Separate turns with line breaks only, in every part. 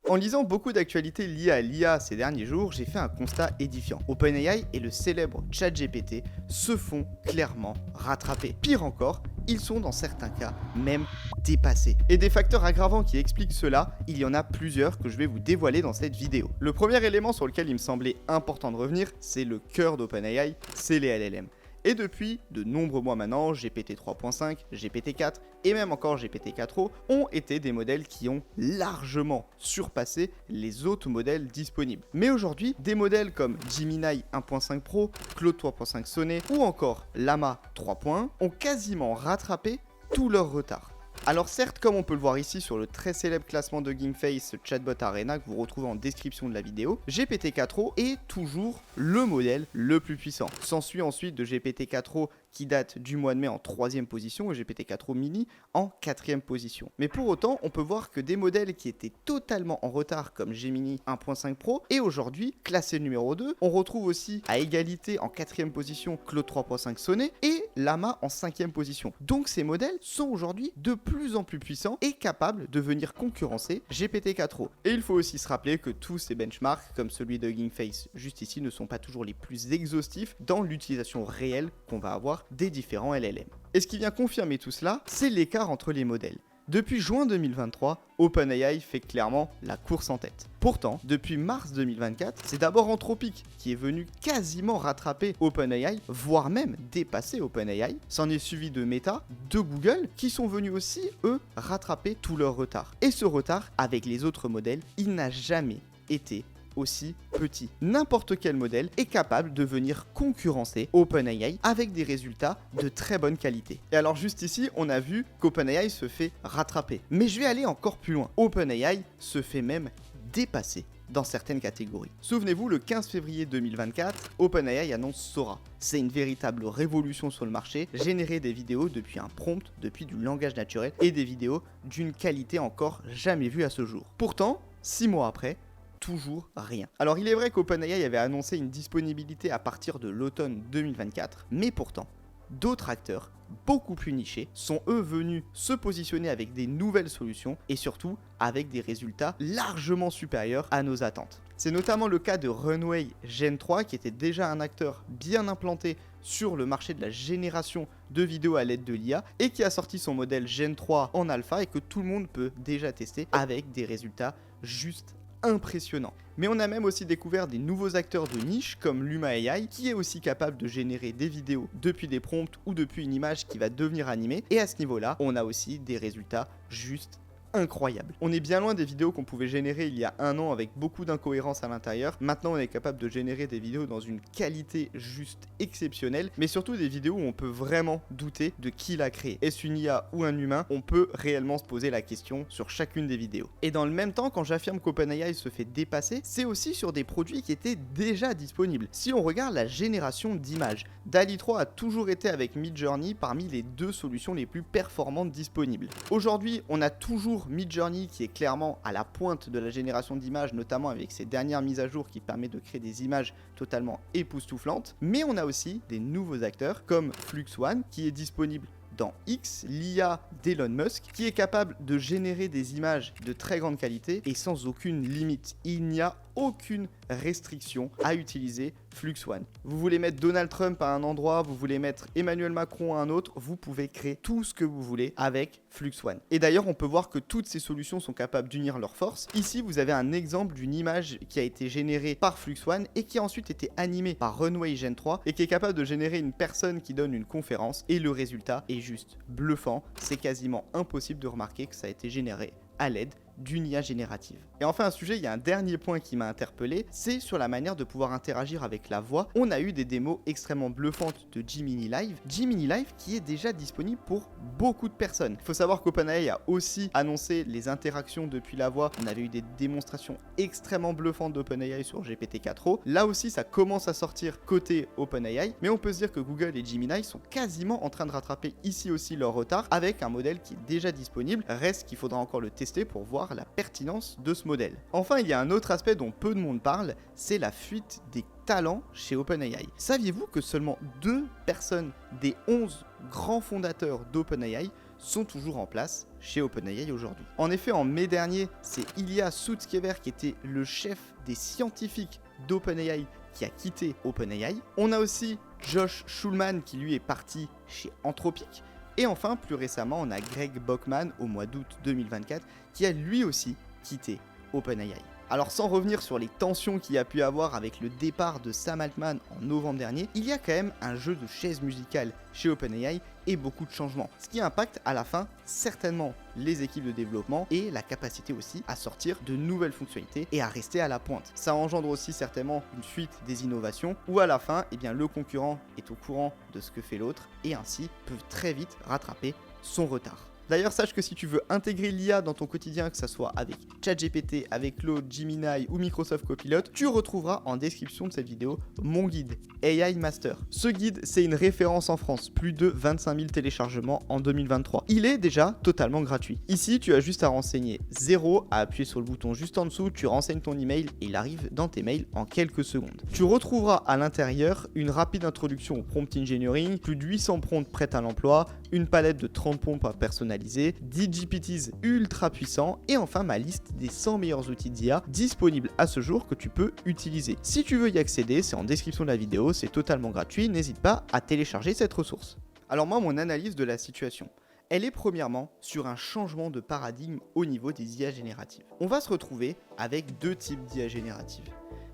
En lisant beaucoup d'actualités liées à l'IA ces derniers jours, j'ai fait un constat édifiant. OpenAI et le célèbre ChatGPT se font clairement rattraper. Pire encore, ils sont dans certains cas même dépassés. Et des facteurs aggravants qui expliquent cela, il y en a plusieurs que je vais vous dévoiler dans cette vidéo. Le premier élément sur lequel il me semblait important de revenir, c'est le cœur d'OpenAI, c'est les LLM. Et depuis de nombreux mois maintenant, GPT 3.5, GPT 4 et même encore GPT 4o ont été des modèles qui ont largement surpassé les autres modèles disponibles. Mais aujourd'hui, des modèles comme Gemini 1.5 Pro, Claude 3.5 Sonnet ou encore Llama 3.1 ont quasiment rattrapé tout leur retard. Alors certes, comme on peut le voir ici sur le très célèbre classement de GameFace Chatbot Arena que vous retrouvez en description de la vidéo, GPT-4o est toujours le modèle le plus puissant. S'ensuit ensuite de GPT-4o qui date du mois de mai en 3ème position et GPT-4o mini en 4ème position. Mais pour autant, on peut voir que des modèles qui étaient totalement en retard comme Gemini 1.5 Pro est aujourd'hui classé numéro 2. On retrouve aussi à égalité en 4ème position Claude 3.5 Sonnet et Llama en 5ème position. Donc ces modèles sont aujourd'hui de plus en plus puissants et capables de venir concurrencer GPT-4o. Et il faut aussi se rappeler que tous ces benchmarks, comme celui de GameFace juste ici, ne sont pas toujours les plus exhaustifs dans l'utilisation réelle qu'on va avoir des différents LLM. Et ce qui vient confirmer tout cela, c'est l'écart entre les modèles. Depuis juin 2023, OpenAI fait clairement la course en tête. Pourtant, depuis mars 2024, c'est d'abord Anthropic qui est venu quasiment rattraper OpenAI, voire même dépasser OpenAI. S'en est suivi de Meta, de Google, qui sont venus aussi, eux, rattraper tout leur retard. Et ce retard, avec les autres modèles, il n'a jamais été aussi petit. N'importe quel modèle est capable de venir concurrencer OpenAI avec des résultats de très bonne qualité. Et alors juste ici, on a vu qu'OpenAI se fait rattraper. Mais je vais aller encore plus loin. OpenAI se fait même dépasser dans certaines catégories. Souvenez-vous, le 15 février 2024, OpenAI annonce Sora. C'est une véritable révolution sur le marché, générer des vidéos depuis un prompt, depuis du langage naturel et des vidéos d'une qualité encore jamais vue à ce jour. Pourtant, 6 mois après, toujours rien. Alors il est vrai qu'OpenAI avait annoncé une disponibilité à partir de l'automne 2024, mais pourtant, d'autres acteurs, beaucoup plus nichés, sont eux venus se positionner avec des nouvelles solutions et surtout avec des résultats largement supérieurs à nos attentes. C'est notamment le cas de Runway Gen 3 qui était déjà un acteur bien implanté sur le marché de la génération de vidéos à l'aide de l'IA et qui a sorti son modèle Gen 3 en alpha et que tout le monde peut déjà tester avec des résultats juste impressionnant. Mais on a même aussi découvert des nouveaux acteurs de niche comme Luma AI qui est aussi capable de générer des vidéos depuis des prompts ou depuis une image qui va devenir animée et à ce niveau-là, on a aussi des résultats juste incroyable. On est bien loin des vidéos qu'on pouvait générer il y a un an avec beaucoup d'incohérences à l'intérieur. Maintenant, on est capable de générer des vidéos dans une qualité juste exceptionnelle, mais surtout des vidéos où on peut vraiment douter de qui l'a créé. Est-ce une IA ou un humain? On peut réellement se poser la question sur chacune des vidéos. Et dans le même temps, quand j'affirme qu'OpenAI se fait dépasser, c'est aussi sur des produits qui étaient déjà disponibles. Si on regarde la génération d'images, DALL-E 3 a toujours été avec Midjourney parmi les deux solutions les plus performantes disponibles. Aujourd'hui, on a toujours Midjourney qui est clairement à la pointe de la génération d'images, notamment avec ses dernières mises à jour qui permettent de créer des images totalement époustouflantes. Mais on a aussi des nouveaux acteurs comme Flux One qui est disponible dans X, l'IA d'Elon Musk, qui est capable de générer des images de très grande qualité et sans aucune limite. Il n'y a aucune restriction à utiliser Flux One. Vous voulez mettre Donald Trump à un endroit, vous voulez mettre Emmanuel Macron à un autre, vous pouvez créer tout ce que vous voulez avec Flux One. Et d'ailleurs, on peut voir que toutes ces solutions sont capables d'unir leurs forces. Ici, vous avez un exemple d'une image qui a été générée par Flux One et qui a ensuite été animée par Runway Gen 3 et qui est capable de générer une personne qui donne une conférence et le résultat est juste bluffant. C'est quasiment impossible de remarquer que ça a été généré à l'aide d'une IA générative. Et enfin un sujet, il y a un dernier point qui m'a interpellé, c'est sur la manière de pouvoir interagir avec la voix. On a eu des démos extrêmement bluffantes de Gemini Live. Gemini Live qui est déjà disponible pour beaucoup de personnes. Il faut savoir qu'OpenAI a aussi annoncé les interactions depuis la voix. On avait eu des démonstrations extrêmement bluffantes d'OpenAI sur GPT-4o. Là aussi, ça commence à sortir côté OpenAI, mais on peut se dire que Google et Gemini sont quasiment en train de rattraper ici aussi leur retard avec un modèle qui est déjà disponible. Reste qu'il faudra encore le tester pour voir la pertinence de ce modèle. Enfin, il y a un autre aspect dont peu de monde parle, c'est la fuite des talents chez OpenAI. Saviez-vous que seulement 2 personnes des 11 grands fondateurs d'OpenAI sont toujours en place chez OpenAI aujourd'hui. En effet, en mai dernier, c'est Ilya Sutskever qui était le chef des scientifiques d'OpenAI qui a quitté OpenAI. On a aussi Josh Schulman qui lui est parti chez Anthropic. Et enfin, plus récemment, on a Greg Bockman au mois d'août 2024 qui a lui aussi quitté OpenAI. Alors sans revenir sur les tensions qu'il y a pu avoir avec le départ de Sam Altman en novembre dernier, il y a quand même un jeu de chaises musicales chez OpenAI et beaucoup de changements. Ce qui impacte à la fin certainement les équipes de développement et la capacité aussi à sortir de nouvelles fonctionnalités et à rester à la pointe. Ça engendre aussi certainement une fuite des innovations où à la fin, le concurrent est au courant de ce que fait l'autre et ainsi peut très vite rattraper son retard. D'ailleurs, sache que si tu veux intégrer l'IA dans ton quotidien, que ce soit avec ChatGPT, avec Claude, Gemini ou Microsoft Copilot, tu retrouveras en description de cette vidéo mon guide AI Master. Ce guide, c'est une référence en France, plus de 25 000 téléchargements en 2023. Il est déjà totalement gratuit. Ici, tu as juste à renseigner 0, à appuyer sur le bouton juste en dessous, tu renseignes ton email et il arrive dans tes mails en quelques secondes. Tu retrouveras à l'intérieur une rapide introduction au prompt engineering, plus de 800 prompts prêts à l'emploi, une palette de 30 prompts à personnaliser, 10 GPTs ultra puissants et enfin ma liste des 100 meilleurs outils d'IA disponibles à ce jour que tu peux utiliser. Si tu veux y accéder, c'est en description de la vidéo, c'est totalement gratuit, n'hésite pas à télécharger cette ressource. Alors moi, mon analyse de la situation, elle est premièrement sur un changement de paradigme au niveau des IA génératives. On va se retrouver avec deux types d'IA génératives.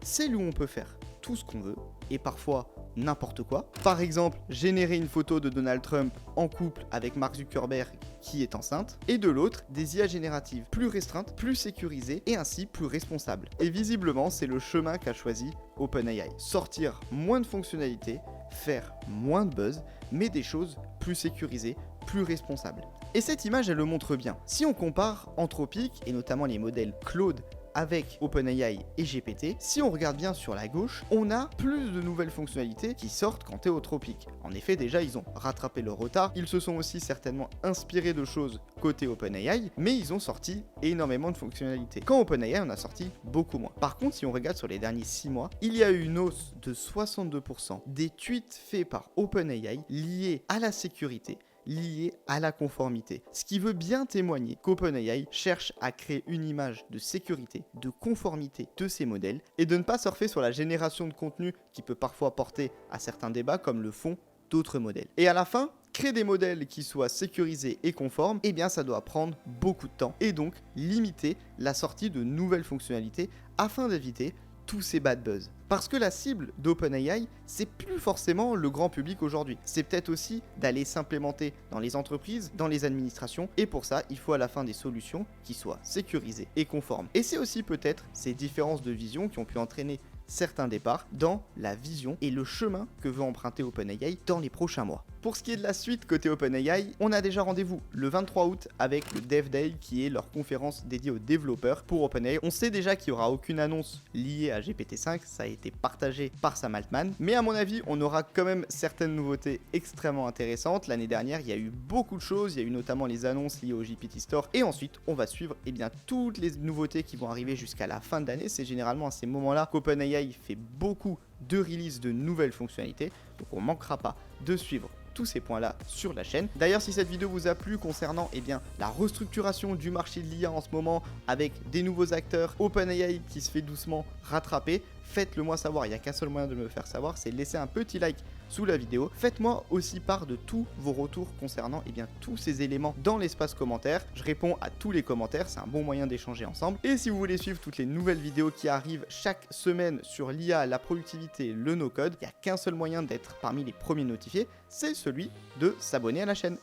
Celle où on peut faire tout ce qu'on veut et parfois n'importe quoi. Par exemple, générer une photo de Donald Trump en couple avec Mark Zuckerberg qui est enceinte. Et de l'autre, des IA génératives plus restreintes, plus sécurisées et ainsi plus responsables. Et visiblement, c'est le chemin qu'a choisi OpenAI. Sortir moins de fonctionnalités, faire moins de buzz, mais des choses plus sécurisées, plus responsables. Et cette image, elle le montre bien. Si on compare Anthropic et notamment les modèles Claude avec OpenAI et GPT, si on regarde bien sur la gauche, on a plus de nouvelles fonctionnalités qui sortent quand t'es au Anthropic. En effet, déjà, ils ont rattrapé leur retard, ils se sont aussi certainement inspirés de choses côté OpenAI, mais ils ont sorti énormément de fonctionnalités. Quand OpenAI, on a sorti beaucoup moins. Par contre, si on regarde sur les derniers 6 mois, il y a eu une hausse de 62% des tweets faits par OpenAI liés à la sécurité, lié à la conformité. Ce qui veut bien témoigner qu'OpenAI cherche à créer une image de sécurité, de conformité de ces modèles et de ne pas surfer sur la génération de contenu qui peut parfois porter à certains débats comme le font d'autres modèles. Et à la fin, créer des modèles qui soient sécurisés et conformes, ça doit prendre beaucoup de temps et donc limiter la sortie de nouvelles fonctionnalités afin d'éviter tous ces bad buzz. Parce que la cible d'OpenAI, c'est plus forcément le grand public aujourd'hui. C'est peut-être aussi d'aller s'implémenter dans les entreprises, dans les administrations, et pour ça, il faut à la fin des solutions qui soient sécurisées et conformes. Et c'est aussi peut-être ces différences de vision qui ont pu entraîner certains départs dans la vision et le chemin que veut emprunter OpenAI dans les prochains mois. Pour ce qui est de la suite côté OpenAI, on a déjà rendez-vous le 23 août avec le Dev Day qui est leur conférence dédiée aux développeurs pour OpenAI. On sait déjà qu'il n'y aura aucune annonce liée à GPT-5, ça a été partagé par Sam Altman, mais à mon avis, on aura quand même certaines nouveautés extrêmement intéressantes. L'année dernière, il y a eu beaucoup de choses, il y a eu notamment les annonces liées au GPT Store et ensuite, on va suivre toutes les nouveautés qui vont arriver jusqu'à la fin de l'année. C'est généralement à ces moments-là qu'OpenAI fait beaucoup de releases de nouvelles fonctionnalités, donc on ne manquera pas de suivre tous ces points-là sur la chaîne. D'ailleurs, si cette vidéo vous a plu concernant la restructuration du marché de l'IA en ce moment avec des nouveaux acteurs, OpenAI qui se fait doucement rattraper, faites-le moi savoir. Il n'y a qu'un seul moyen de me le faire savoir, c'est de laisser un petit like sous la vidéo. Faites-moi aussi part de tous vos retours concernant tous ces éléments dans l'espace commentaire. Je réponds à tous les commentaires, c'est un bon moyen d'échanger ensemble. Et si vous voulez suivre toutes les nouvelles vidéos qui arrivent chaque semaine sur l'IA, la productivité, le no-code, il n'y a qu'un seul moyen d'être parmi les premiers notifiés, c'est celui de s'abonner à la chaîne.